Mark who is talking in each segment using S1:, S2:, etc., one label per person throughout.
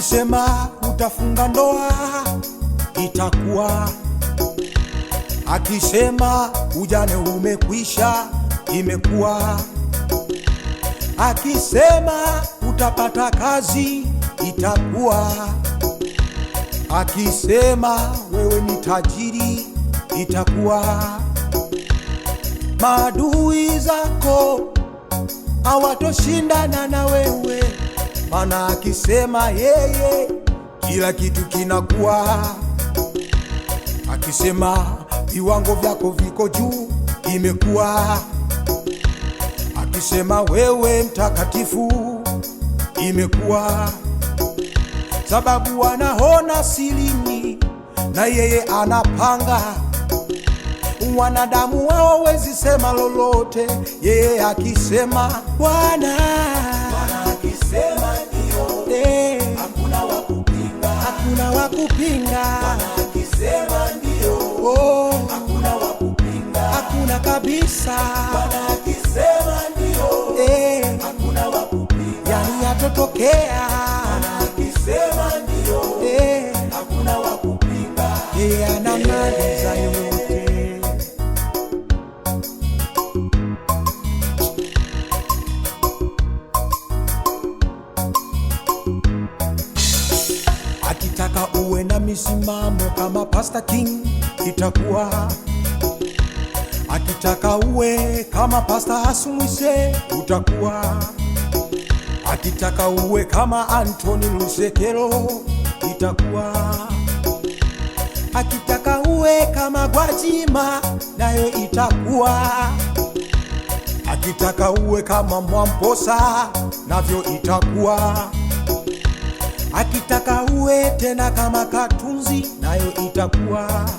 S1: Akisema utafunga ndoa itakuwa, akisema ujane umekwisha imekuwa, akisema utapata kazi itakuwa, akisema wewe ni tajiri itakuwa. Maadui zako hawatoshindana na wewe, maana akisema yeye kila kitu kinakuwa. Akisema viwango vyako viko juu imekuwa, akisema wewe mtakatifu imekuwa. Sababu wanaona silini na yeye anapanga. Wanadamu hawawezi sema lolote, yeye akisema Bwana akisema ndio, hakuna wakupinga, hakuna wakupinga. Bwana akisema ndio, hakuna wakupinga, hakuna kabisa. Bwana akisema ndio, hakuna wakupinga, yani atotokea. Bwana akisema ndio, hakuna wakupinga, yeye anamaliza yote. Akitaka uwe na misimamo kama Pastor King itakuwa, akitaka uwe kama Pastor Asumwise utakuwa, akitaka uwe kama Anthony Lusekelo itakuwa, akitaka uwe kama Gwajima nayo itakuwa, akitaka uwe kama Mwamposa navyo itakuwa, akitaka uwe tena kama Katunzi nayo itakuwa,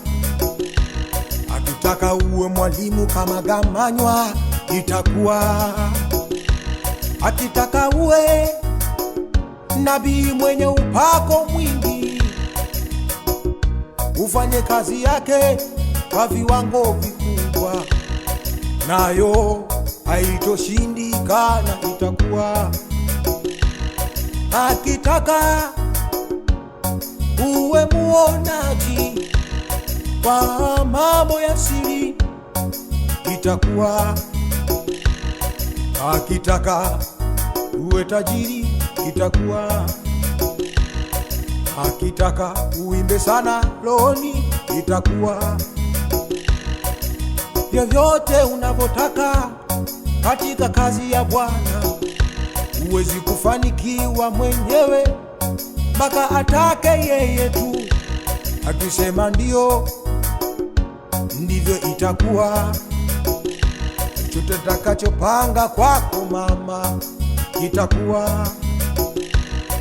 S1: akitaka uwe mwalimu kama Gamanywa itakuwa, akitaka uwe nabii mwenye upako mwingi ufanye kazi yake kwa viwango vikubwa, nayo haitoshindikana itakuwa. Akitaka uwe muonaji kwa mambo ya siri itakuwa, akitaka uwe tajiri itakuwa, akitaka uimbe sana loni itakuwa. Vyovyote unavyotaka katika kazi ya Bwana, huwezi kufanikiwa mwenyewe mpaka atake yeye tu. Akisema ndio, ndivyo itakuwa. Chochote atakachopanga kwako mama itakuwa,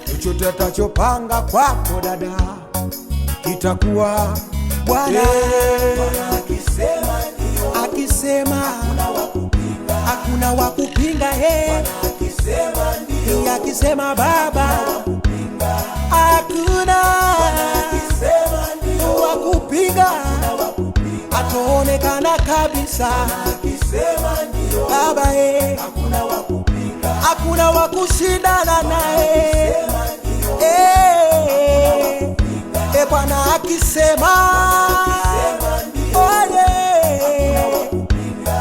S1: chochote atachopanga kwako dada itakuwa. Bwana akisema ndio, akisema hakuna wakupinga, hakuna wakupinga. Akisema ndio, akisema Baba hakuna wakupinga, ataonekana kabisa. Akisema ndio Baba, hakuna wakupinga, hakuna wakushindana naye. Bwana akisema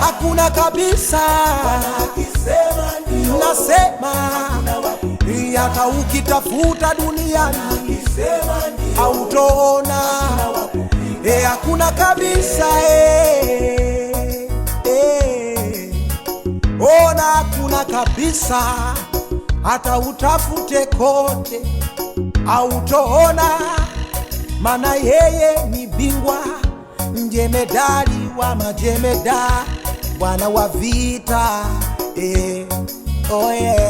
S1: hakuna kabisa. Nasema hata ukitafuta duniani hautoona, hakuna kabisa. Ona hakuna kabisa, hata utafute kote hautoona, maana yeye ni bingwa, mjemedali wa majemedali, Bwana wa vita. Oh yeah.